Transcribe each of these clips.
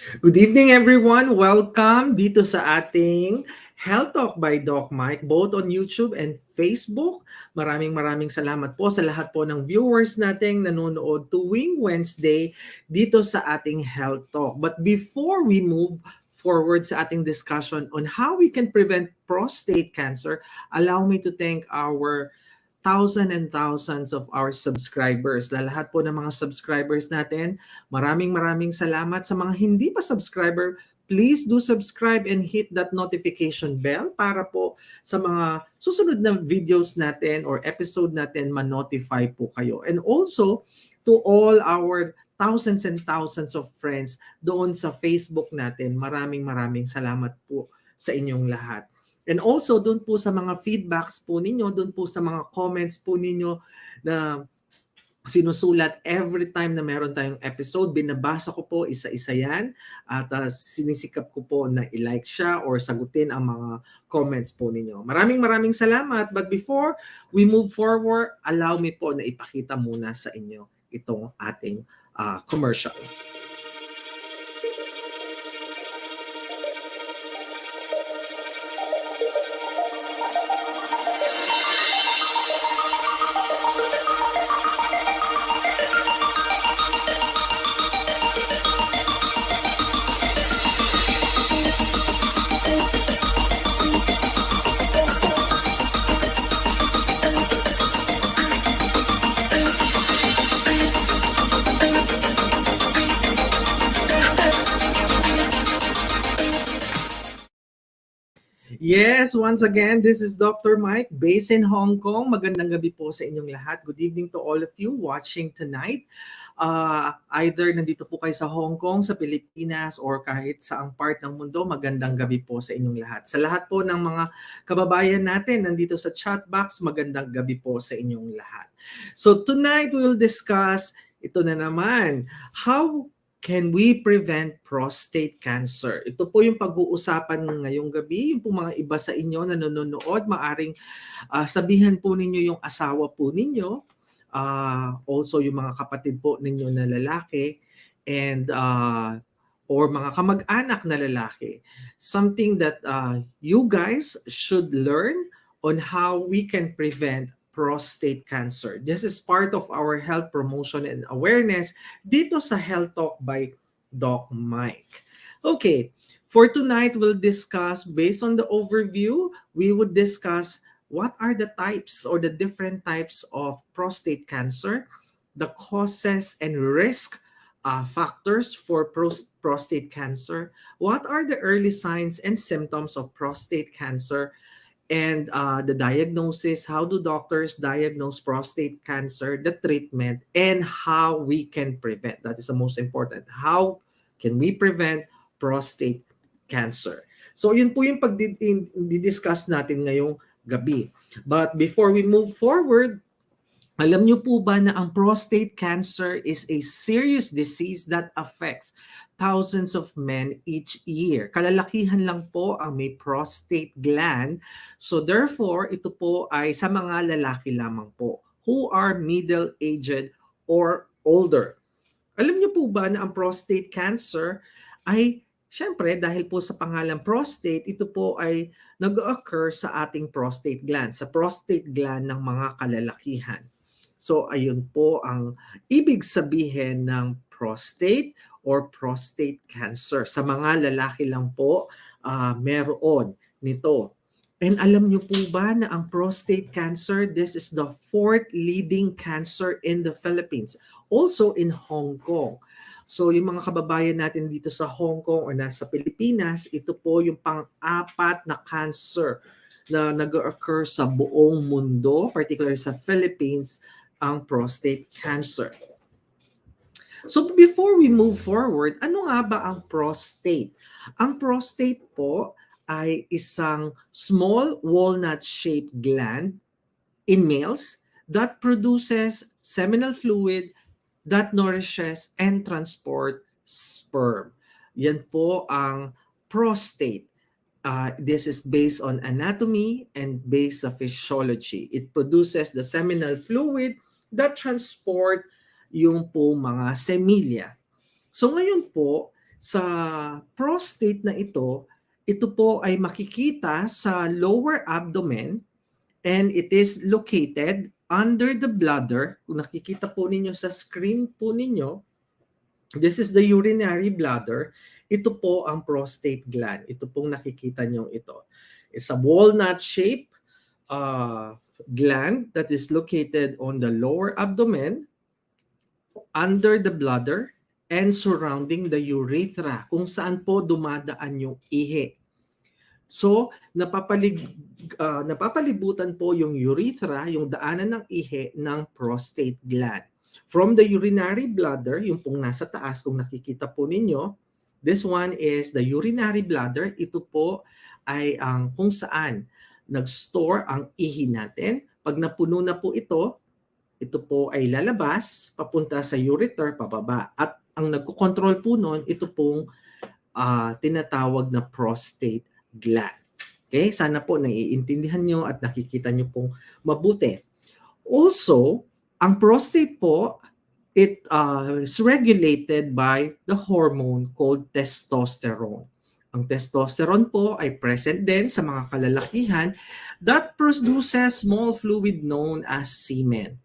Good evening everyone! Welcome dito sa ating Health Talk by Doc Mike, both on YouTube and Facebook. Maraming salamat po sa lahat po ng viewers nating nanonood tuwing Wednesday dito sa ating Health Talk. But before we move forward sa ating discussion on how we can prevent prostate cancer, allow me to thank our thousands and thousands of our subscribers. Lahat po ng mga subscribers natin, maraming salamat. Sa mga hindi pa subscriber, please do subscribe and hit that notification bell para po sa mga susunod na videos natin or episode natin ma-notify po kayo. And also, to all our thousands and thousands of friends doon sa Facebook natin, maraming salamat po sa inyong lahat. And also, doon po sa mga feedbacks po ninyo, doon po sa mga comments po ninyo na sinusulat every time na meron tayong episode, binabasa ko po isa-isa yan at sinisikap ko po na i-like siya or sagutin ang mga comments po ninyo. Maraming salamat. But before we move forward, allow me po na ipakita muna sa inyo itong ating commercial. Yes, once again, this is Dr. Mike, based in Hong Kong. Magandang gabi po sa inyong lahat. Good evening to all of you watching tonight. Either nandito po kayo sa Hong Kong, sa Pilipinas, or kahit saang part ng mundo, magandang gabi po sa inyong lahat. Sa lahat po ng mga kababayan natin nandito sa chat box, magandang gabi po sa inyong lahat. So tonight, we'll discuss, ito na naman, how can we prevent prostate cancer? Ito po yung pag-uusapan ngayong gabi. Yung po mga iba sa inyo na nanonood, maaring sabihan po ninyo yung asawa po ninyo, also yung mga kapatid po ninyo na lalaki, and or mga kamag-anak na lalaki. Something that you guys should learn on how we can prevent prostate cancer. This is part of our health promotion and awareness dito sa Health Talk by Doc Mike. Okay, for tonight we'll discuss, based on the overview, we would discuss what are the types or the different types of prostate cancer, the causes and risk factors for prostate cancer, what are the early signs and symptoms of prostate cancer, and the diagnosis, how do doctors diagnose prostate cancer, the treatment, and how we can prevent. That is the most important. How can we prevent prostate cancer? So yun po yung pag-discuss natin ngayong gabi. But before we move forward, alam niyo po ba na ang prostate cancer is a serious disease that affects thousands of men each year? Kalalakihan lang po ang may prostate gland. So therefore, ito po ay sa mga lalaki lamang po who are middle-aged or older. Alam niyo po ba na ang prostate cancer ay, syempre, dahil po sa pangalan prostate, ito po ay nag-occur sa ating prostate gland, sa prostate gland ng mga kalalakihan. So ayun po ang ibig sabihin ng prostate or prostate cancer. Sa mga lalaki lang po meron nito. And alam niyo po ba na ang prostate cancer, this is the fourth leading cancer in the Philippines, also in Hong Kong. So yung mga kababayan natin dito sa Hong Kong o nasa Pilipinas, ito po yung pang-apat na cancer na nag-occur sa buong mundo, particularly sa Philippines, ang prostate cancer. So before we move forward, ano nga ba ang prostate? Ang prostate po ay isang small walnut-shaped gland in males that produces seminal fluid that nourishes and transport sperm. Yan po ang prostate. This is based on anatomy and based on physiology. It produces the seminal fluid that transport yung po mga semilya. So ngayon po, Sa prostate na ito po ay makikita sa lower abdomen and it is located under the bladder. Kung nakikita po ninyo sa screen po ninyo, this is the urinary bladder. Ito po ang prostate gland. Ito pong nakikita nyo ito. It's a walnut-shaped gland that is located on the lower abdomen, under the bladder, and surrounding the urethra, kung saan po dumadaan yung ihi. So, napapalibutan po yung urethra, yung daanan ng ihi ng prostate gland. From the urinary bladder, yung pong nasa taas, kung nakikita po ninyo, this one is the urinary bladder. Ito po ay ang kung saan nag-store ang ihi natin. Pag napuno na po ito po ay lalabas, papunta sa ureter, pababa. At ang nagko-control po nun, ito pong tinatawag na prostate gland. Okay? Sana po naiintindihan nyo at nakikita nyo pong mabuti. Also, ang prostate po, it is regulated by the hormone called testosterone. Ang testosterone po ay present din sa mga kalalakihan that produces small fluid known as semen.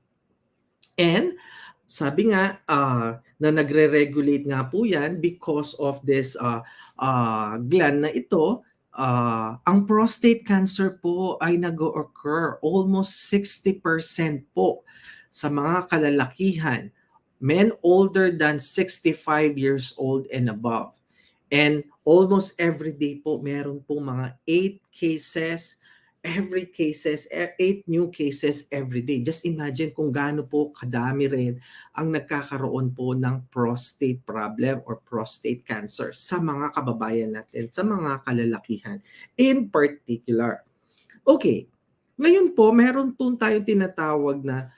And sabi nga na nagre-regulate nga po yan because of this gland na ito. Ang prostate cancer po ay nag-occur almost 60% po sa mga kalalakihan, men older than 65 years old and above. And almost every day po, meron po mga 8 new cases every day. Just imagine kung gaano po kadami rin ang nagkakaroon po ng prostate problem or prostate cancer sa mga kababayan natin, sa mga kalalakihan in particular. Okay, ngayon po meron po tayong tinatawag na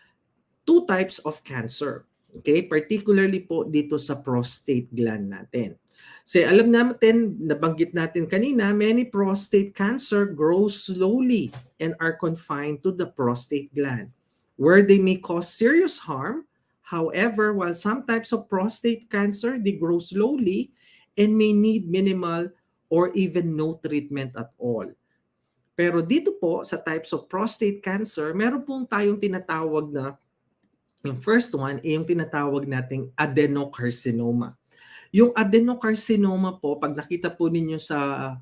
2 types of cancer. Okay, particularly po dito sa prostate gland natin. So alam natin, nabanggit natin kanina, many prostate cancer grow slowly and are confined to the prostate gland, where they may cause serious harm. However, while some types of prostate cancer, they grow slowly and may need minimal or even no treatment at all. Pero dito po, sa types of prostate cancer, meron pong tayong tinatawag na, yung first one, yung tinatawag nating adenocarcinoma. Yung adenocarcinoma po, pag nakita po ninyo sa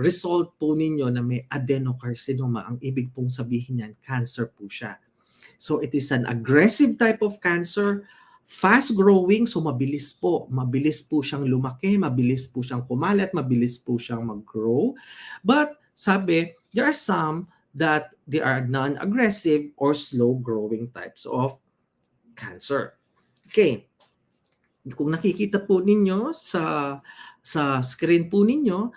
result po ninyo na may adenocarcinoma, ang ibig pong sabihin niyan, cancer po siya. So it is an aggressive type of cancer, fast growing, so mabilis po siyang lumaki, mabilis po siyang kumalat, mabilis po siyang mag-grow. But sabi, there are some that they are non-aggressive or slow-growing types of cancer. Okay. Kung nakikita po ninyo sa screen po ninyo,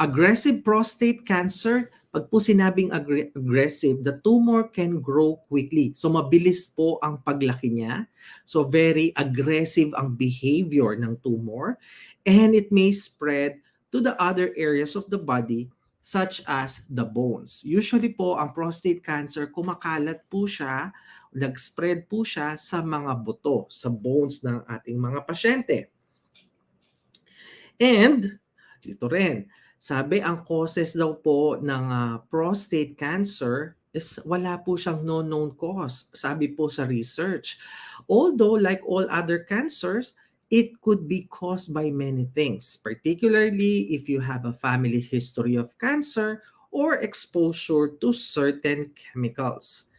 aggressive prostate cancer, pag po sinabing aggressive, the tumor can grow quickly. So mabilis po ang paglaki niya. So very aggressive ang behavior ng tumor, and it may spread to the other areas of the body such as the bones. Usually po ang prostate cancer, kumakalat po siya, nag-spread po siya sa mga buto, sa bones ng ating mga pasyente. And dito rin, sabi ang causes daw po ng prostate cancer is wala po siyang known cause, sabi po sa research. Although like all other cancers, it could be caused by many things, particularly if you have a family history of cancer or exposure to certain chemicals.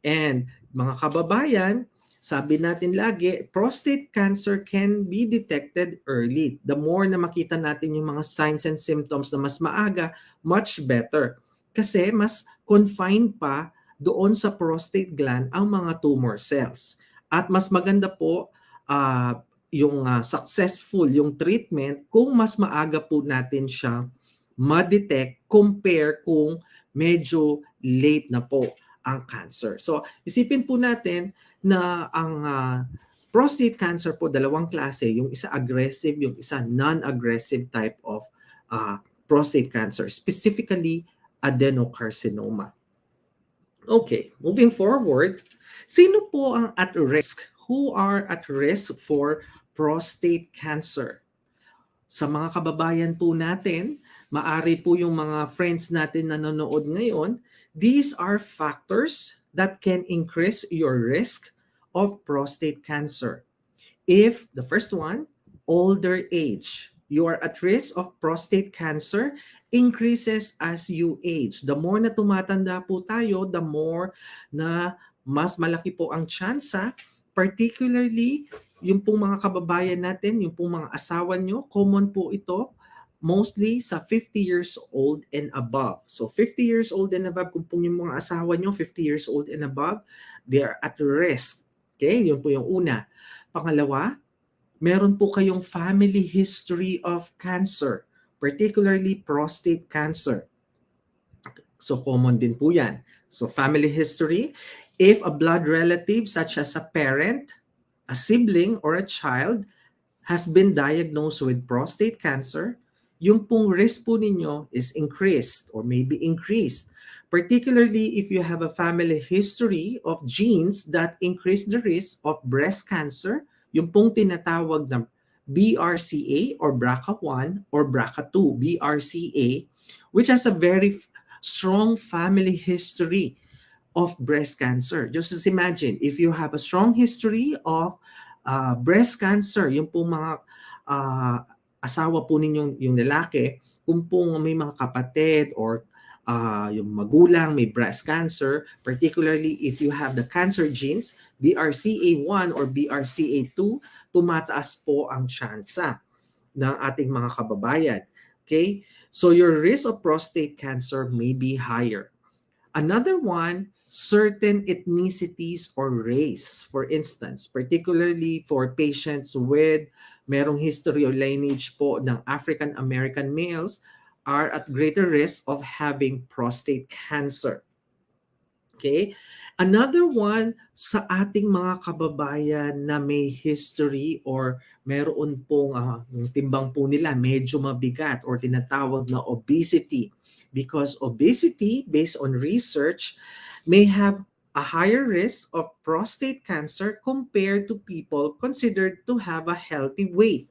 And mga kababayan, sabi natin lagi, prostate cancer can be detected early. The more na makita natin yung mga signs and symptoms na mas maaga, much better. Kasi mas confined pa doon sa prostate gland ang mga tumor cells. At mas maganda po yung successful, yung treatment, kung mas maaga po natin siya ma-detect compare kung medyo late na po ang cancer. So, isipin po natin na ang prostate cancer po, dalawang klase. Yung isa aggressive, yung isa non-aggressive type of prostate cancer. Specifically, adenocarcinoma. Okay, moving forward. Sino po ang at risk? Who are at risk for prostate cancer. Sa mga kababayan po natin, maari po yung mga friends natin na nanonood ngayon, these are factors that can increase your risk of prostate cancer. If the first one, older age, you are at risk of prostate cancer increases as you age. The more na tumatanda po tayo, the more na mas malaki po ang tsansa, particularly yung pong mga kababayan natin, yung pong mga asawa nyo, common po ito mostly sa 50 years old and above. So 50 years old and above, kung po yung mga asawa nyo, 50 years old and above, they are at risk. Okay, yun po yung una. Pangalawa, meron po kayong family history of cancer, particularly prostate cancer. So common din po yan. So family history, if a blood relative such as a parent, a sibling, or a child has been diagnosed with prostate cancer, yung pong risk po ninyo is increased or maybe increased. Particularly if you have a family history of genes that increase the risk of breast cancer, yung pong tinatawag na BRCA or BRCA1 or BRCA2, BRCA, which has a very strong family history of breast cancer. Just imagine, if you have a strong history of breast cancer, yung po mga asawa po ninyong yung lalaki, kung po may mga kapatid or yung magulang may breast cancer, particularly if you have the cancer genes, BRCA1 or BRCA2, tumataas po ang tsansa ng ating mga kababayan. Okay? So your risk of prostate cancer may be higher. Another one, certain ethnicities or race, for instance, particularly for patients with merong history or lineage po ng African American males, are at greater risk of having prostate cancer. Okay? Another one, sa ating mga kababayan na may history or meron pong yung timbang po nila medyo mabigat or tinatawag na obesity. Because obesity, based on research, may have a higher risk of prostate cancer compared to people considered to have a healthy weight.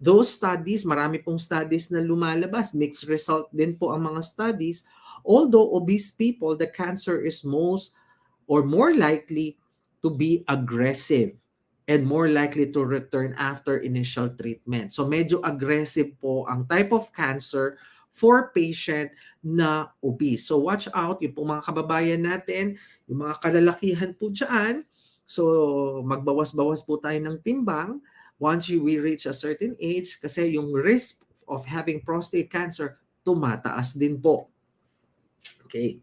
Those studies, marami pong studies na lumalabas, mixed result din po ang mga studies. Although obese people, the cancer is most or more likely to be aggressive and more likely to return after initial treatment. So medyo aggressive po ang type of cancer for patient na obese. So watch out, yung po mga kababayan natin, yung mga kalalakihan po dyan, so magbawas-bawas po tayo ng timbang once we reach a certain age kasi yung risk of having prostate cancer tumataas din po. Okay.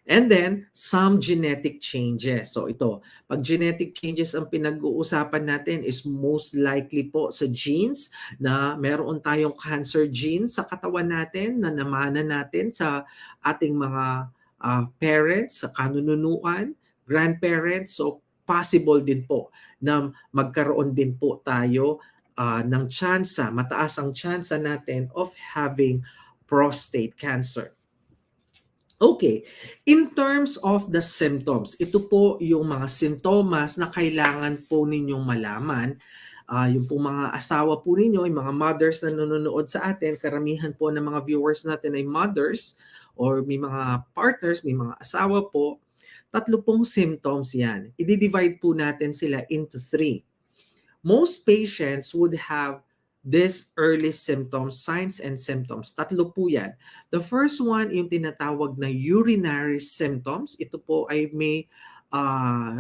And then, some genetic changes. So ito, pag genetic changes ang pinag-uusapan natin is most likely po sa genes na meron tayong cancer genes sa katawan natin na namana natin sa ating mga parents, sa kanununuan, grandparents. So possible din po na magkaroon din po tayo ng tsansa, mataas ang tsansa natin of having prostate cancer. Okay, in terms of the symptoms, ito po yung mga sintomas na kailangan po ninyong malaman. Yung po mga asawa po ninyo, yung mga mothers na nanonood sa atin, karamihan po ng mga viewers natin ay mothers or may mga partners, may mga asawa po. Tatlo pong symptoms yan. I-divide po natin sila into 3. Most patients would have these early symptoms, signs and symptoms. Tatlo po yan. The first one, yung tinatawag na urinary symptoms. Ito po ay may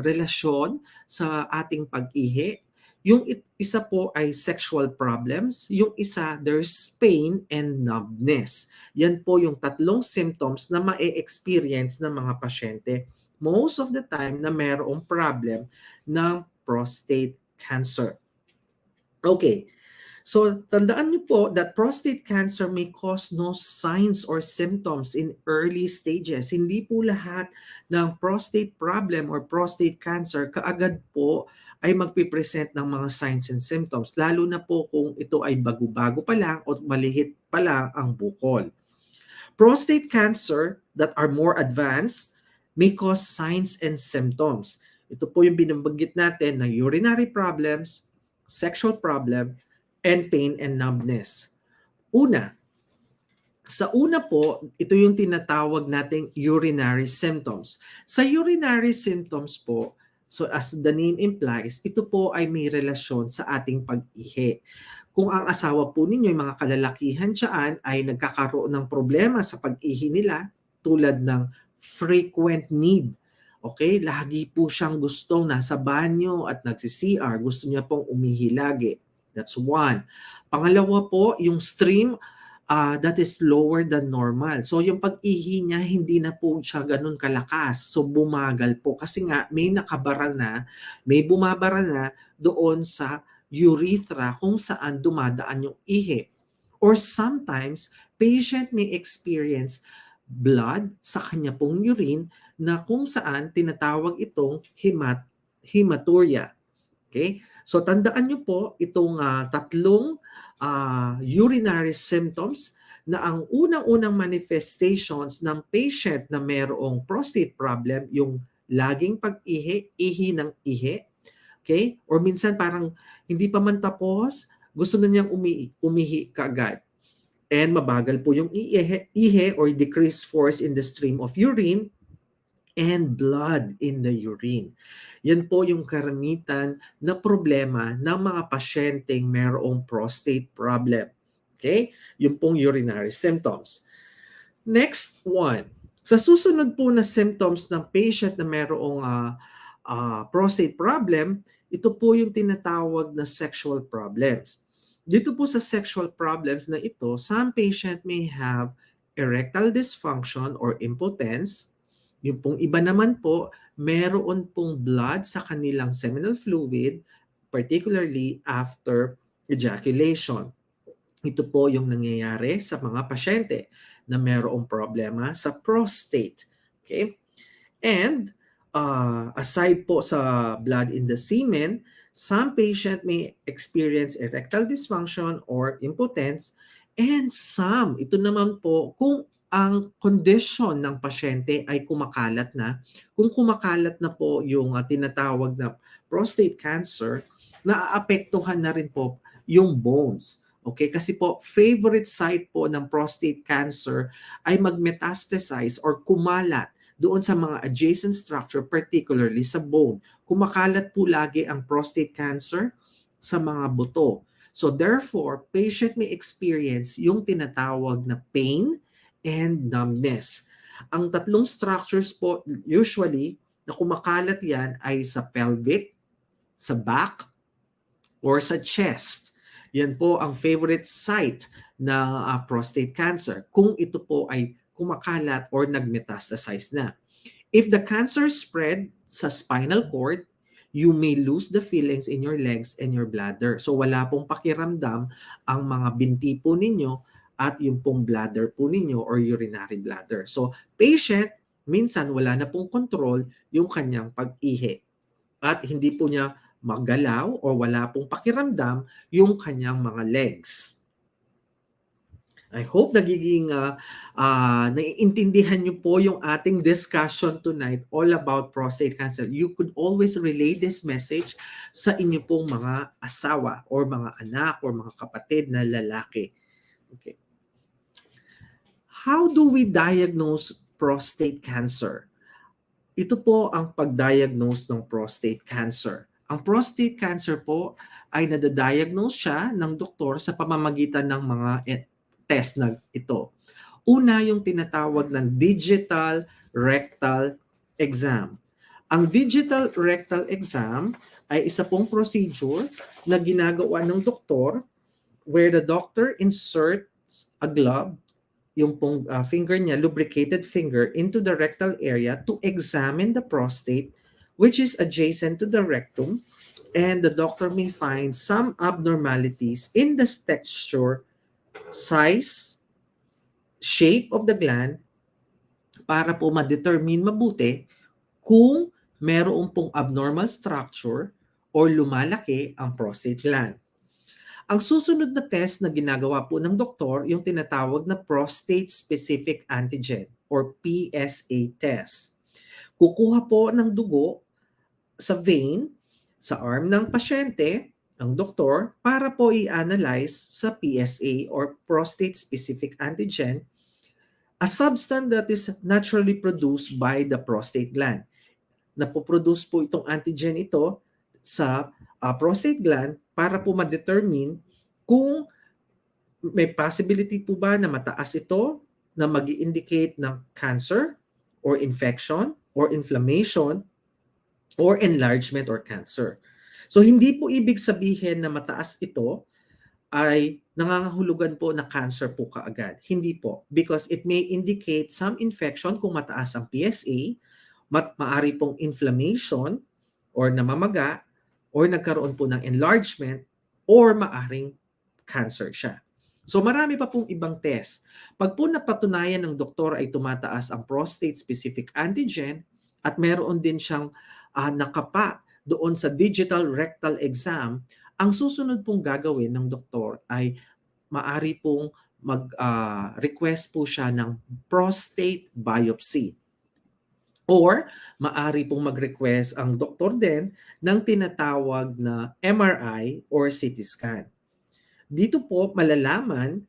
relasyon sa ating pag-ihi. Yung isa po ay sexual problems. Yung isa, there's pain and numbness. Yan po yung tatlong symptoms na ma-experience ng mga pasyente most of the time na mayroong problem ng prostate cancer. Okay. So, tandaan niyo po that prostate cancer may cause no signs or symptoms in early stages. Hindi po lahat ng prostate problem or prostate cancer kaagad po ay magpipresent ng mga signs and symptoms. Lalo na po kung ito ay bago-bago pa lang o malihit pa lang ang bukol. Prostate cancer that are more advanced may cause signs and symptoms. Ito po yung binabanggit natin na urinary problems, sexual problem, and pain and numbness. Una, sa una po, ito yung tinatawag nating urinary symptoms. Sa urinary symptoms po, so as the name implies, ito po ay may relasyon sa ating pag-ihi. Kung ang asawa po ninyo, yung mga kalalakihan dyan, ay nagkakaroon ng problema sa pag-ihi nila, tulad ng frequent need. Okay, lagi po siyang gustong nasa banyo at nagsi-CR, gusto niya pong umihi lagi. That's one. Pangalawa po, yung stream that is lower than normal. So yung pag-ihi niya, hindi na po siya ganun kalakas. So bumagal po kasi nga may nakabara na, may bumabara na doon sa urethra kung saan dumadaan yung ihi. Or sometimes, patient may experience blood sa kanya pong urine na kung saan tinatawag itong hematuria. Okay? So tandaan niyo po itong tatlong urinary symptoms na ang unang-unang manifestations ng patient na mayroong prostate problem, yung laging pag-ihi, ihi ng ihi, okay? Or minsan parang hindi pa man tapos, gusto na niyang umihi kaagad. And mabagal po yung ihi or decreased force in the stream of urine and blood in the urine. Yan po yung karamitan na problema ng mga pasyenteng mayroong prostate problem. Okay? Yung pong urinary symptoms. Next one. Sa susunod po na symptoms ng patient na mayroong prostate problem, ito po yung tinatawag na sexual problems. Dito po sa sexual problems na ito, some patient may have erectile dysfunction or impotence. Yung pong iba naman po, meron pong blood sa kanilang seminal fluid, particularly after ejaculation. Ito po yung nangyayari sa mga pasyente na mayroong problema sa prostate. Okay? And aside po sa blood in the semen, some patient may experience erectile dysfunction or impotence, and some, ito naman po, kung ang condition ng pasyente ay kumakalat na, kung kumakalat na po yung tinatawag na prostate cancer, naaapektuhan na rin po yung bones. Okay, kasi po favorite site po ng prostate cancer ay magmetastasize or kumalat doon sa mga adjacent structure, particularly sa bone. Kumakalat po lagi ang prostate cancer sa mga buto. So therefore, patient may experience yung tinatawag na pain and numbness. Ang tatlong structures po usually na kumakalat yan ay sa pelvic, sa back, or sa chest. Yan po ang favorite site ng prostate cancer kung ito po ay kumakalat or nagmetastasize na. If the cancer spread sa spinal cord, you may lose the feelings in your legs and your bladder. So wala pong pakiramdam ang mga binti po ninyo at yung pong bladder po ninyo or urinary bladder. So patient, minsan wala na pong control yung kanyang pag-ihi. At hindi po niya magalaw o wala pong pakiramdam yung kanyang mga legs. I hope nagiging naiintindihan niyo po yung ating discussion tonight all about prostate cancer. You could always relay this message sa inyo pong mga asawa or mga anak or mga kapatid na lalaki. Okay. How do we diagnose prostate cancer? Ito po ang pag-diagnose ng prostate cancer. Ang prostate cancer po ay nadadiagnose siya ng doktor sa pamamagitan ng mga test na ito. Una, yung tinatawag ng digital rectal exam. Ang digital rectal exam ay isa pong procedure na ginagawa ng doktor where the doctor inserts a glove, yung pong finger niya, lubricated finger, into the rectal area to examine the prostate, which is adjacent to the rectum, and the doctor may find some abnormalities in the texture, size, shape of the gland para po ma-determine mabuti kung meron pong abnormal structure or lumalaki ang prostate gland. Ang susunod na test na ginagawa po ng doktor, yung tinatawag na prostate-specific antigen or PSA test. Kukuha po ng dugo sa vein, sa arm ng pasyente, ang doktor para po i-analyze sa PSA or prostate specific antigen, a substance that is naturally produced by the prostate gland. Napoproduce po itong antigen ito sa prostate gland para po ma-determine kung may possibility po ba na mataas ito na mag-indicate ng cancer or infection or inflammation or enlargement or cancer. So hindi po ibig sabihin na mataas ito ay nangangahulugan po na cancer po kaagad. Hindi po. Because it may indicate some infection kung mataas ang PSA, maari pong inflammation or namamaga or nagkaroon po ng enlargement or maaring cancer siya. So marami pa pong ibang test. Pag po napatunayan ng doktor ay tumataas ang prostate-specific antigen at meron din siyang nakapa doon sa digital rectal exam, ang susunod pong gagawin ng doktor ay maari pong mag-request po siya ng prostate biopsy. Or maari pong mag-request ang doktor din ng tinatawag na MRI or CT scan. Dito po malalaman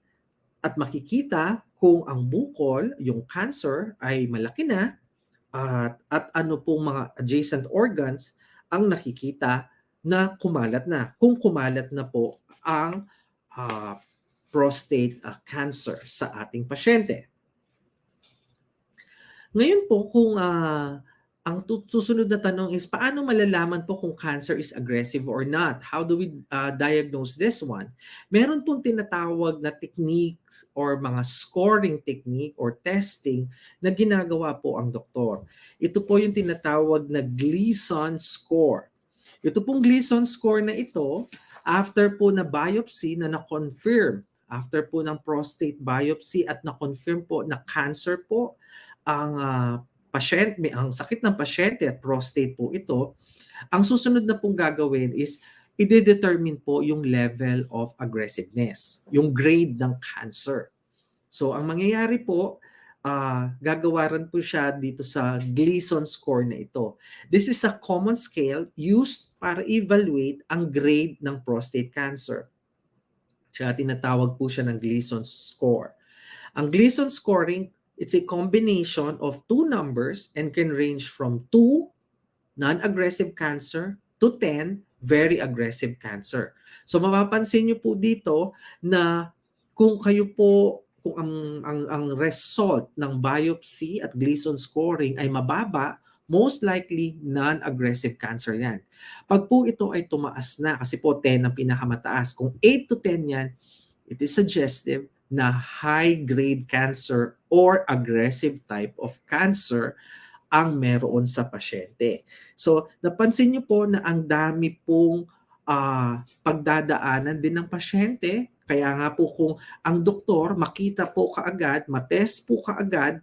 at makikita kung ang bukol, yung cancer, ay malaki na at ano pong mga adjacent organs ang nakikita na kumalat na. Kung kumalat na po ang prostate cancer sa ating pasyente. Ngayon po kung ang susunod na tanong is paano malalaman po kung cancer is aggressive or not? How do we diagnose this one? Meron pong tinatawag na techniques or mga scoring technique or testing na ginagawa po ang doktor. Ito po yung tinatawag na Gleason score. Ito pong Gleason score na ito, after po na biopsy na na-confirm, after po ng prostate biopsy at na-confirm po na cancer po ang pasyente, ang sakit ng pasyente at prostate po ito, ang susunod na pong gagawin is i-determine po yung level of aggressiveness, yung grade ng cancer. So ang mangyayari po, gagawaran po siya dito sa Gleason score na ito. This is a common scale used para evaluate ang grade ng prostate cancer. Kaya tinatawag po siya ng Gleason score. Ang Gleason scoring, it's a combination of two numbers and can range from 2, non-aggressive cancer, to 10, very aggressive cancer. So mapapansin niyo po dito na kung kayo po, kung ang result ng biopsy at Gleason scoring ay mababa, most likely non-aggressive cancer yan. Pag po ito ay tumaas na, kasi po 10 ang pinakamataas, kung 8 to 10 yan, it is suggestive na high-grade cancer or aggressive type of cancer ang meron sa pasyente. So, napansin niyo po na ang dami pong pagdadaanan din ng pasyente. Kaya nga po kung ang doktor makita po kaagad, matest po kaagad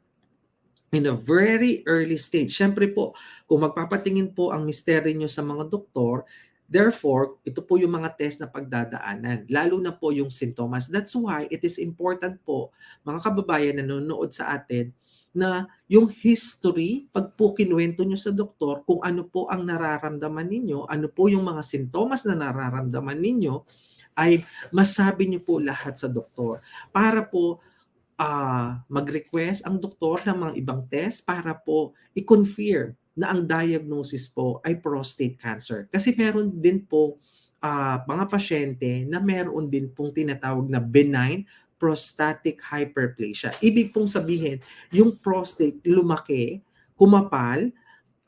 in a very early stage. Siyempre po, kung magpapatingin po ang misteryo nyo sa mga doktor, therefore, ito po yung mga test na pagdadaanan, lalo na po yung sintomas. That's why it is important po, mga kababayan na nanonood sa atin, na yung history, pag po kinuwento nyo sa doktor, kung ano po ang nararamdaman ninyo, ano po yung mga sintomas na nararamdaman ninyo, ay masabi nyo po lahat sa doktor. Para po mag-request ang doktor ng mga ibang test para po i-confirm na ang diagnosis po ay prostate cancer. Kasi meron din po mga pasyente na meron din pong tinatawag na benign prostatic hyperplasia. Ibig pong sabihin, yung prostate lumaki, kumapal,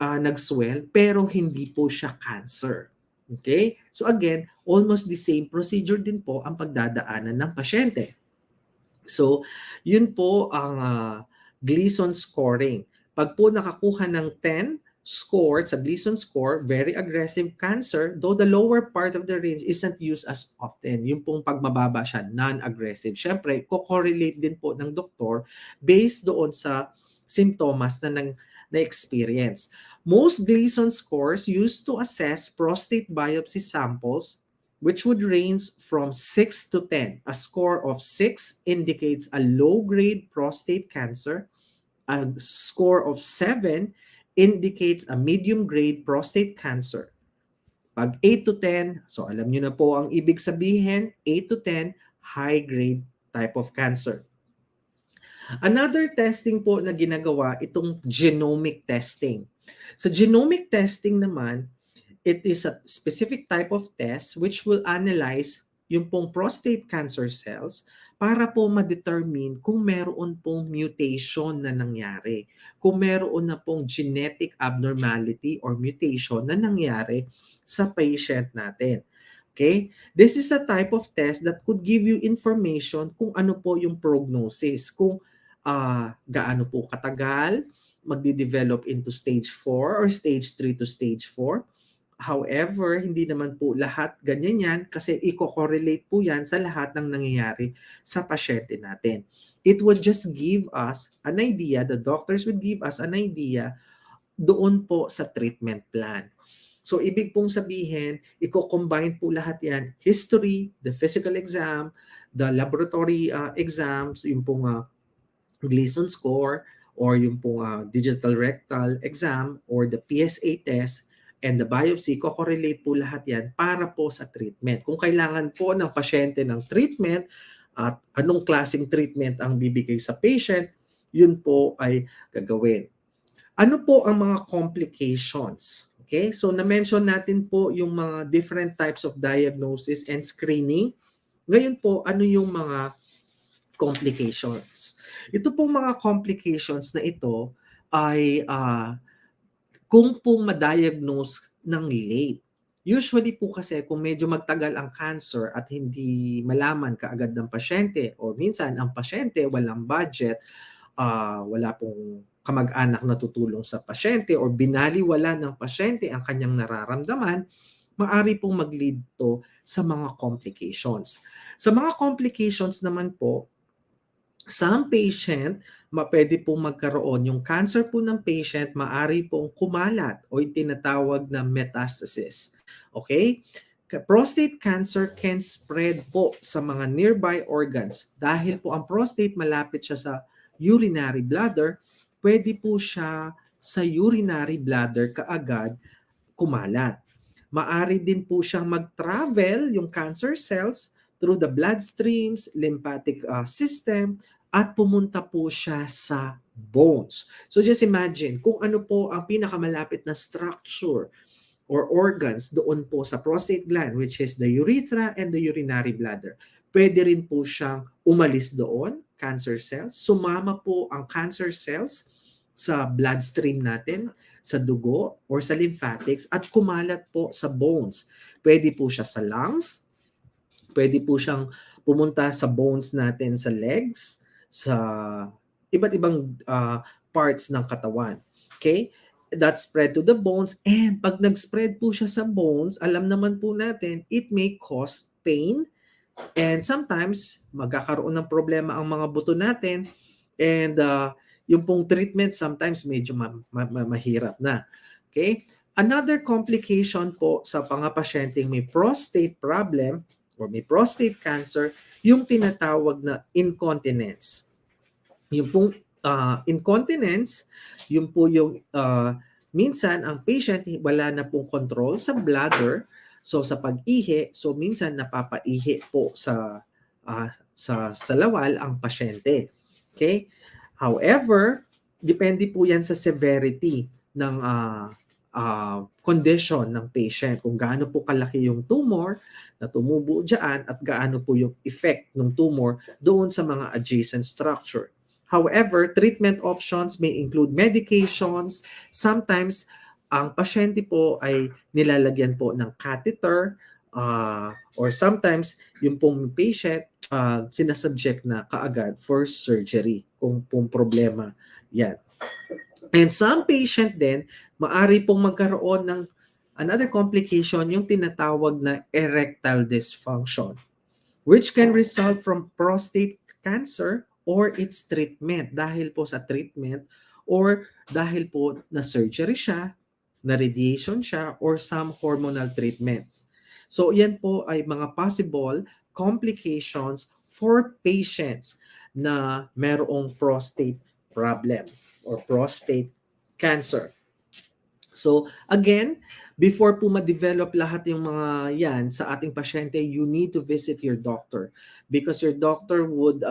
nag-swell, pero hindi po siya cancer. Okay? So again, almost the same procedure din po ang pagdadaanan ng pasyente. So, yun po ang Gleason scoring. Pag po nakakuha ng 10 score sa Gleason score, very aggressive cancer, though the lower part of the range isn't used as often. Yung pong pagmababa siya, non-aggressive. Siyempre, co-correlate din po ng doktor based doon sa symptoms na na-experience. Most Gleason scores used to assess prostate biopsy samples which would range from 6 to 10. A score of 6 indicates a low-grade prostate cancer. A score of 7 indicates a medium-grade prostate cancer. Pag 8 to 10, so alam nyo na po ang ibig sabihin, 8 to 10, high-grade type of cancer. Another testing po na ginagawa, itong genomic testing. Sa genomic testing naman, it is a specific type of test which will analyze yung pong prostate cancer cells para po ma-determine kung meron pong mutation na nangyari. Kung meron na pong genetic abnormality or mutation na nangyari sa patient natin. Okay? This is a type of test that could give you information kung ano po yung prognosis, kung gaano po katagal magde-develop into stage 4 or stage 3 to stage 4. However, hindi naman po lahat ganyan yan kasi i-correlate po yan sa lahat ng nangyayari sa pasyente natin. It would just give us an idea, the doctors would give us an idea doon po sa treatment plan. So, ibig pong sabihin, i-combine po lahat yan, history, the physical exam, the laboratory exams, yung pong Gleason score, or yung pong digital rectal exam, or the PSA test, and the biopsy, ko-correlate po lahat yan para po sa treatment. Kung kailangan po ng pasyente ng treatment at anong klaseng treatment ang bibigay sa patient, yun po ay gagawin. Ano po ang mga complications? Okay, so na-mention natin po yung mga different types of diagnosis and screening. Ngayon po, ano yung mga complications? Ito pong mga complications na ito ay kung pong ma-diagnose ng late. Usually po kasi kung medyo magtagal ang cancer at hindi malaman kaagad ng pasyente o minsan ang pasyente walang budget, wala pong kamag-anak na tutulong sa pasyente or binaliwala ng pasyente ang kanyang nararamdaman, maaari pong mag-lead to sa mga complications. Sa mga complications naman po, some patient, pwede pong magkaroon, yung cancer po ng patient, maaari pong kumalat o yung tinatawag na metastasis. Okay? Prostate cancer can spread po sa mga nearby organs. Dahil po ang prostate malapit siya sa urinary bladder, pwede po siya sa urinary bladder kaagad kumalat. Maari din po siyang mag-travel, yung cancer cells, through the bloodstreams, lymphatic system, at pumunta po siya sa bones. So just imagine kung ano po ang pinakamalapit na structure or organs doon po sa prostate gland, which is the urethra and the urinary bladder. Pwede rin po siyang umalis doon, cancer cells. Sumama po ang cancer cells sa bloodstream natin, sa dugo or sa lymphatics at kumalat po sa bones. Pwede po siya sa lungs, pwede po siyang pumunta sa bones natin sa legs, sa iba't ibang parts ng katawan. Okay? That spread to the bones, and pag nag-spread po siya sa bones, alam naman po natin, it may cause pain, and sometimes magkakaroon ng problema ang mga buto natin, and yung pong treatment sometimes medyo mahirap na. Okay? Another complication po sa mga pasyenteng may prostate problem or may prostate cancer, yung tinatawag na incontinence. Yung pong incontinence, yung po yung minsan ang patient wala na pong control sa bladder, so sa pag-ihi, so minsan napapaihi po sa lawal ang pasyente. Okay? However, depende po yan sa severity ng condition ng patient, kung gaano po kalaki yung tumor na tumubo dyan at gaano po yung effect ng tumor doon sa mga adjacent structure. However, treatment options may include medications. Sometimes, ang pasyente po ay nilalagyan po ng catheter or sometimes yung pong patient sinasubject na kaagad for surgery kung pong problema yan. And some patient din, maari pong magkaroon ng another complication, yung tinatawag na erectile dysfunction, which can result from prostate cancer or its treatment, dahil po sa treatment or dahil po na surgery siya, na radiation siya, or some hormonal treatments. So yan po ay mga possible complications for patients na merong prostate problem or prostate cancer. So again, before po ma-develop lahat yung mga yan sa ating pasyente, you need to visit your doctor because your doctor would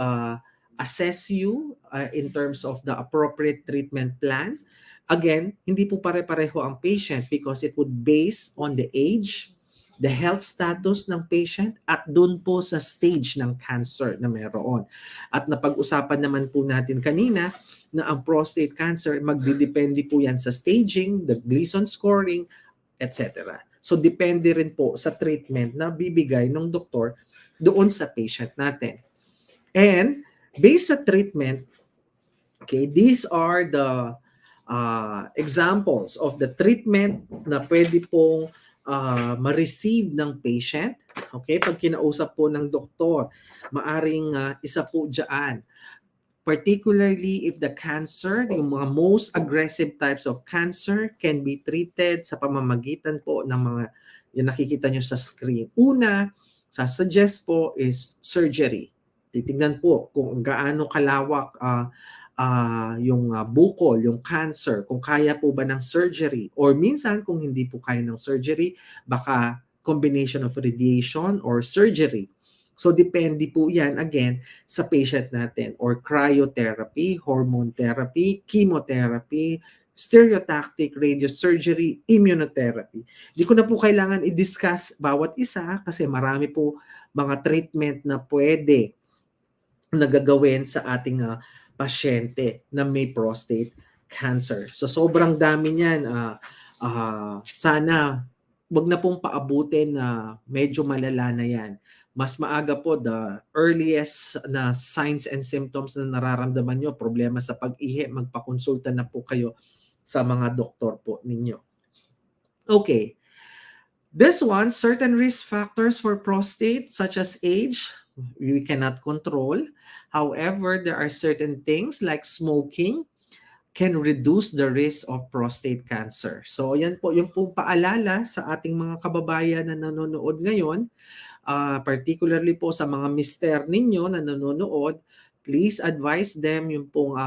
assess you in terms of the appropriate treatment plan. Again, hindi po pare-pareho ang patient because it would base on the age, the health status ng patient at dun po sa stage ng cancer na meron. At napag-usapan naman po natin kanina na ang prostate cancer, magdidepende po yan sa staging, the Gleason scoring, etc. So depende rin po sa treatment na bibigay ng doktor doon sa patient natin. And based sa treatment, okay, these are the examples of the treatment na pwede pong ma-receive ng patient. Okay, pag kinausap po ng doktor, maaring isa po dyan, particularly if the cancer, yung mga most aggressive types of cancer can be treated sa pamamagitan po ng mga yung nakikita nyo sa screen. Una, suggest po is surgery. Titignan po kung gaano kalawak yung bukol, yung cancer, kung kaya po ba ng surgery. Or minsan, kung hindi po kaya ng surgery, baka combination of radiation or surgery. So depende po yan again sa patient natin or cryotherapy, hormone therapy, chemotherapy, stereotactic radiosurgery, immunotherapy. Hindi ko na po kailangan i-discuss bawat isa kasi marami po mga treatment na pwede nagagawin sa ating pasyente na may prostate cancer. So sobrang dami niyan. Sana wag na pong paabutin na medyo malala na yan. Mas maaga po, the earliest na signs and symptoms na nararamdaman nyo, problema sa pag-ihi, magpakonsulta na po kayo sa mga doktor po ninyo. Okay. This one, certain risk factors for prostate such as age, we cannot control. However, there are certain things like smoking can reduce the risk of prostate cancer. So yan po, yung po paalala sa ating mga kababayan na nanonood ngayon, particularly po sa mga mister ninyo na nanonood, please advise them yung pong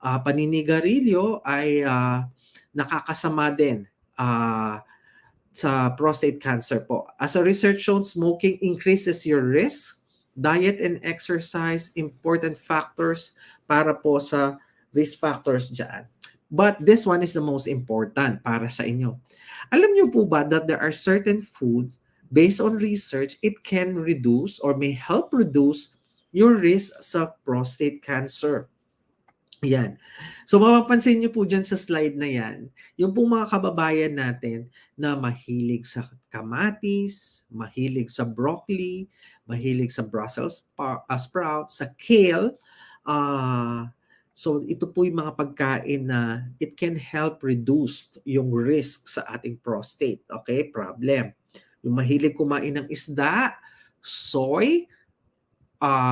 paninigarilyo ay nakakasama din sa prostate cancer po. As a research shown, smoking increases your risk. Diet and exercise, important factors para po sa risk factors dyan. But this one is the most important para sa inyo. Alam niyo po ba that there are certain foods, based on research, it can reduce or may help reduce your risk sa prostate cancer. Yan. So mapapansin niyo po dyan sa slide na yan, yung pong mga kababayan natin na mahilig sa kamatis, mahilig sa broccoli, mahilig sa Brussels sprouts, sa kale, so ito po yung mga pagkain na it can help reduce yung risk sa ating prostate. Okay, problem. Yung mahilig kumain ng isda, soy,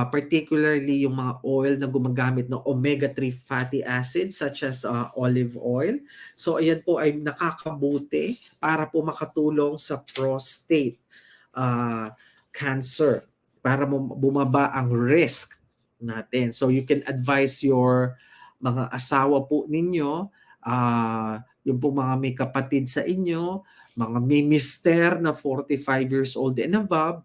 particularly yung mga oil na gumagamit ng omega-3 fatty acids such as olive oil. So ayan po ay nakakabuti para po makatulong sa prostate cancer, para bumaba ang risk natin. So you can advise your mga asawa po ninyo, yung po mga may kapatid sa inyo, mga may mister na 45 years old and above,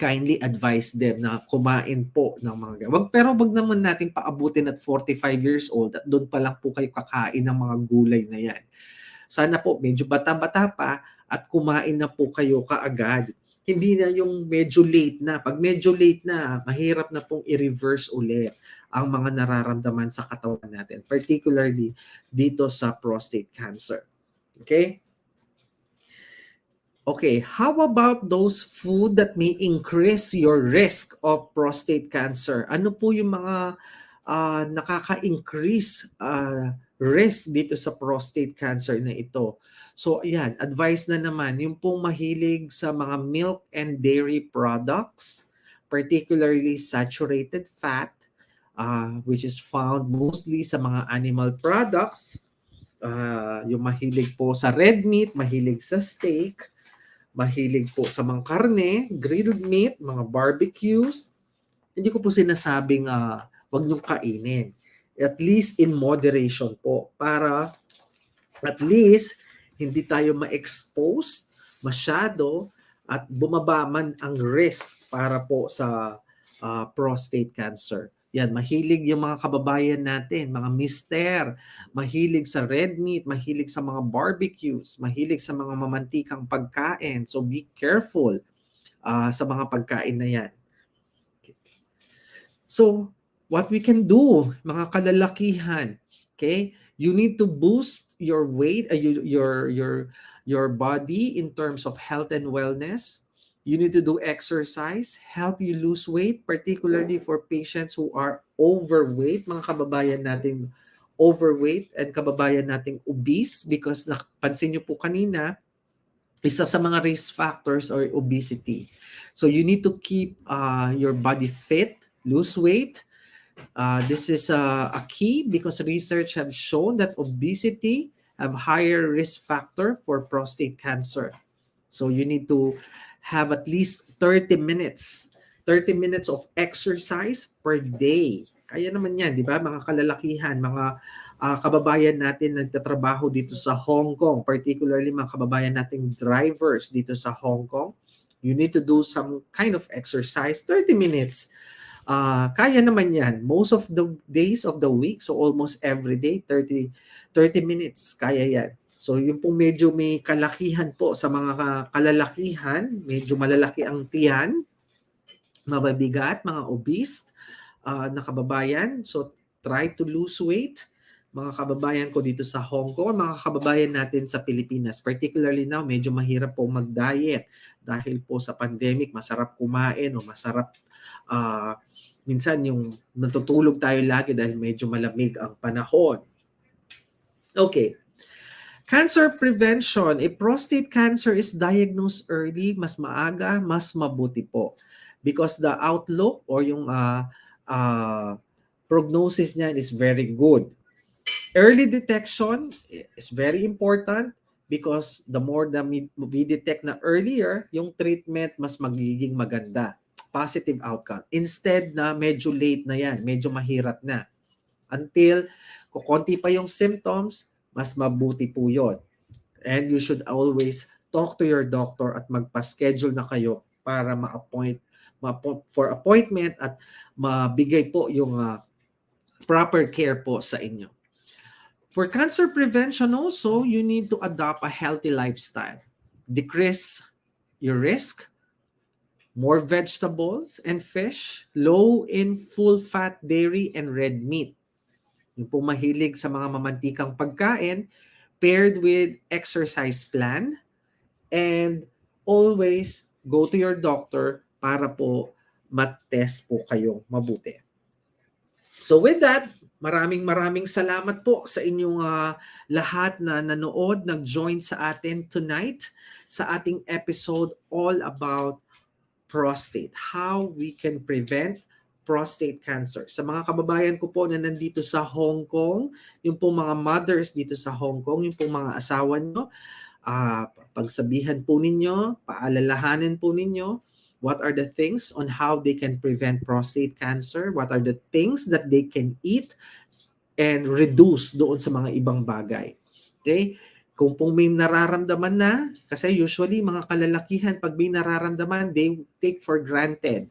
kindly advise them na kumain po ng mga pero wag naman natin paabutin at 45 years old at doon pa lang po kayo kakain ng mga gulay na yan. Sana po medyo bata-bata pa at kumain na po kayo kaagad. Hindi na yung medyo late na. Pag medyo late na, mahirap na pong i-reverse ulit ang mga nararamdaman sa katawan natin, particularly dito sa prostate cancer. Okay? Okay, how about those food that may increase your risk of prostate cancer? Ano po yung mga nakaka-increase risk dito sa prostate cancer na ito? So ayan, advice na naman, yung pong mahilig sa mga milk and dairy products, particularly saturated fat, which is found mostly sa mga animal products, yung mahilig po sa red meat, mahilig sa steak, mahilig po sa mga karne, grilled meat, mga barbecues. Hindi ko po sinasabing wag niyong kainin. At least in moderation po para At least, hindi tayo ma-expose masyado at bumaba man ang risk para po sa prostate cancer. Yan, mahilig yung mga kababayan natin, mga mister, mahilig sa red meat, mahilig sa mga barbecues, mahilig sa mga mamantikang pagkain. So be careful sa mga pagkain na yan. So, what we can do, mga kalalakihan, okay? You need to boost your weight, your body in terms of health and wellness. You need to do exercise, help you lose weight, particularly for patients who are overweight, mga kababayan nating overweight and kababayan nating obese, because napansin niyo po kanina, isa sa mga risk factors or obesity. So you need to keep your body fit, lose weight. This is a key because research have shown that obesity have higher risk factor for prostate cancer. So you need to have at least 30 minutes of exercise per day. Kaya naman yan, di ba? Mga kalalakihan, mga kababayan natin nagtatrabaho dito sa Hong Kong, particularly mga kababayan nating drivers dito sa Hong Kong. You need to do some kind of exercise, 30 minutes. Kaya naman yan. Most of the days of the week, so almost every day, 30 minutes, kaya yan. So yung pong medyo may kalakihan po sa mga kalalakihan, medyo malalaki ang tiyan, mababigat, mga obese na kababayan. So try to lose weight. Mga kababayan ko dito sa Hong Kong, mga kababayan natin sa Pilipinas, particularly now, medyo mahirap po mag-diet dahil po sa pandemic, masarap kumain o masarap minsan yung natutulog tayo lagi dahil medyo malamig ang panahon. Okay. Cancer prevention. If prostate cancer is diagnosed early, mas maaga, mas mabuti po. Because the outlook or yung prognosis niya is very good. Early detection is very important because the more that we detect na earlier, yung treatment mas magiging maganda. Positive outcome. Instead na medyo late na yan, medyo mahirap na. Until kukonti pa yung symptoms, mas mabuti po yun. And you should always talk to your doctor at magpa-schedule na kayo para for appointment at mabigay po yung proper care po sa inyo. For cancer prevention also, you need to adopt a healthy lifestyle. Decrease your risk, more vegetables and fish, low in full-fat dairy and red meat. Yung po mahilig sa mga mamantikang pagkain, paired with exercise plan, and always go to your doctor para po mat-test po kayo mabuti. So with that, maraming salamat po sa inyong lahat na nanood, nag-join sa atin tonight sa ating episode all about prostate, how we can prevent prostate cancer. Sa mga kababayan ko po na nandito sa Hong Kong, yung po mga mothers dito sa Hong Kong, yung po mga asawa nyo, pagsabihan po ninyo, paalalahanin po ninyo, what are the things on how they can prevent prostate cancer, what are the things that they can eat and reduce doon sa mga ibang bagay. Okay? Kung pong may nararamdaman na, kasi usually mga kalalakihan, pag may nararamdaman, they take for granted.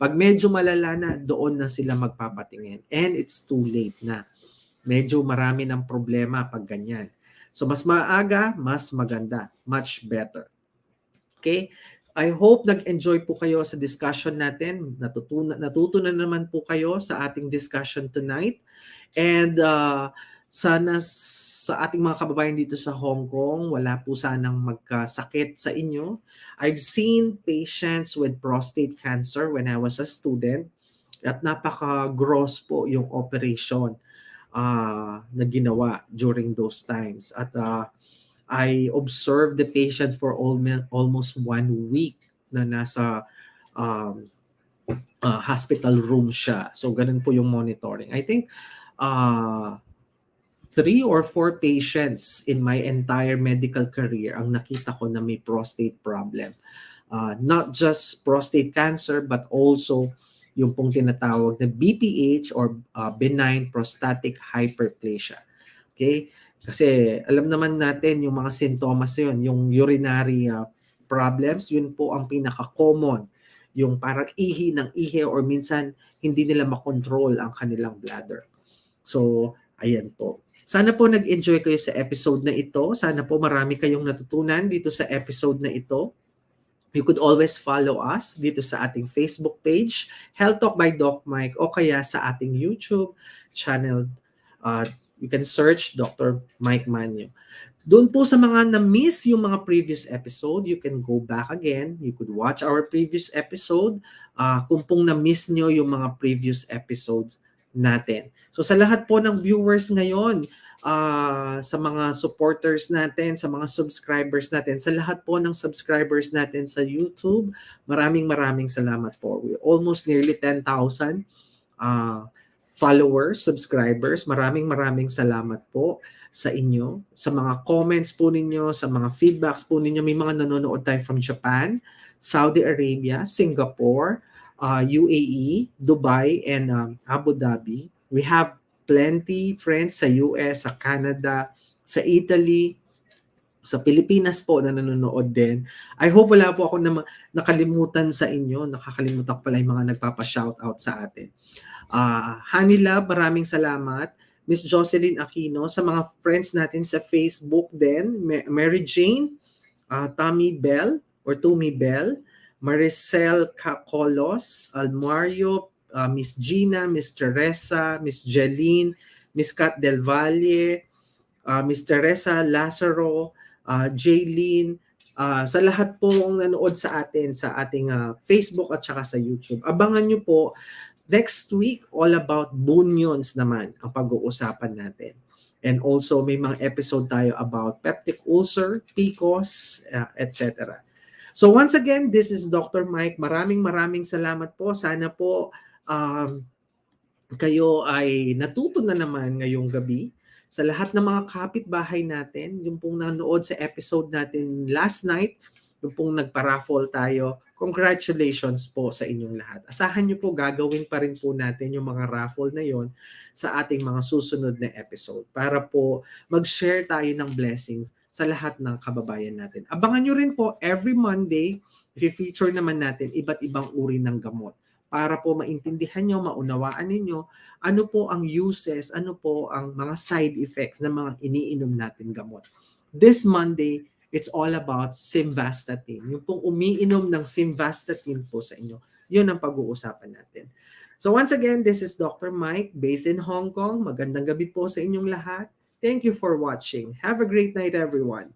Pag medyo malala na, doon na sila magpapatingin. And it's too late na. Medyo marami ng problema pag ganyan. So mas maaga, mas maganda. Much better. Okay? I hope nag-enjoy po kayo sa discussion natin. Natutunan naman po kayo sa ating discussion tonight. And sana sa ating mga kababayan dito sa Hong Kong, wala po sanang magkasakit sa inyo. I've seen patients with prostate cancer when I was a student at napaka-gross po yung operation na ginawa during those times. At I observed the patient for almost 1 week na nasa hospital room siya. So ganun po yung monitoring. I think 3 or 4 patients in my entire medical career ang nakita ko na may prostate problem. Not just prostate cancer but also yung pong tinatawag na BPH or benign prostatic hyperplasia. Okay? Kasi alam naman natin yung mga sintomas yun, yung urinary problems, yun po ang pinaka-common. Yung parang ihi ng ihi or minsan hindi nila makontrol ang kanilang bladder. So, ayan po. Sana po nag-enjoy kayo sa episode na ito. Sana po marami kayong natutunan dito sa episode na ito. You could always follow us dito sa ating Facebook page, Health Talk by Doc Mike, o kaya sa ating YouTube channel. You can search Dr. Mike Manyo. Doon po sa mga na-miss yung mga previous episode, you can go back again. You could watch our previous episode kung pong na-miss nyo yung mga previous episodes natin. So sa lahat po ng viewers ngayon, sa mga supporters natin, sa mga subscribers natin, sa lahat po ng subscribers natin sa YouTube, maraming salamat po. We're almost nearly 10,000 followers, subscribers. Maraming salamat po sa inyo, sa mga comments po ninyo, sa mga feedbacks po ninyo. May mga nanonood tayo from Japan, Saudi Arabia, Singapore, UAE, Dubai, and Abu Dhabi. We have plenty friends sa US, sa Canada, sa Italy, sa Pilipinas po na nanonood din. I hope wala po ako nakalimutan sa inyo. Nakakalimutan ko pala yung mga nagpapa-shoutout sa atin. Honey Love, maraming salamat. Miss Jocelyn Aquino, sa mga friends natin sa Facebook din, Mary Jane, Tommy Bell or Tumi Bell, Maricel Cacolos, Almario, Miss Gina, Miss Teresa, Miss Jeline, Miss Kat Del Valle, Miss Teresa Lazaro, Jaylene, sa lahat po ang nanood sa atin sa ating Facebook at saka sa YouTube. Abangan nyo po next week, all about bunions naman ang pag-uusapan natin. And also may mga episode tayo about peptic ulcer, PCOS, etc. So once again, this is Dr. Mike. Maraming salamat po. Sana po kayo ay natuto na naman ngayong gabi. Sa lahat ng mga kapitbahay natin, yung pong nanood sa episode natin last night, yung pong nagpa-raffle tayo, congratulations po sa inyong lahat. Asahan nyo po, gagawin pa rin po natin yung mga raffle na yon sa ating mga susunod na episode para po mag-share tayo ng blessings sa lahat ng kababayan natin. Abangan nyo rin po, every Monday, i-feature naman natin iba't ibang uri ng gamot para po maintindihan nyo, maunawaan ninyo ano po ang uses, ano po ang mga side effects ng mga iniinom natin gamot. This Monday, it's all about simvastatin. Yung pong umiinom ng simvastatin po sa inyo, yun ang pag-uusapan natin. So once again, this is Dr. Mike, based in Hong Kong. Magandang gabi po sa inyong lahat. Thank you for watching. Have a great night, everyone.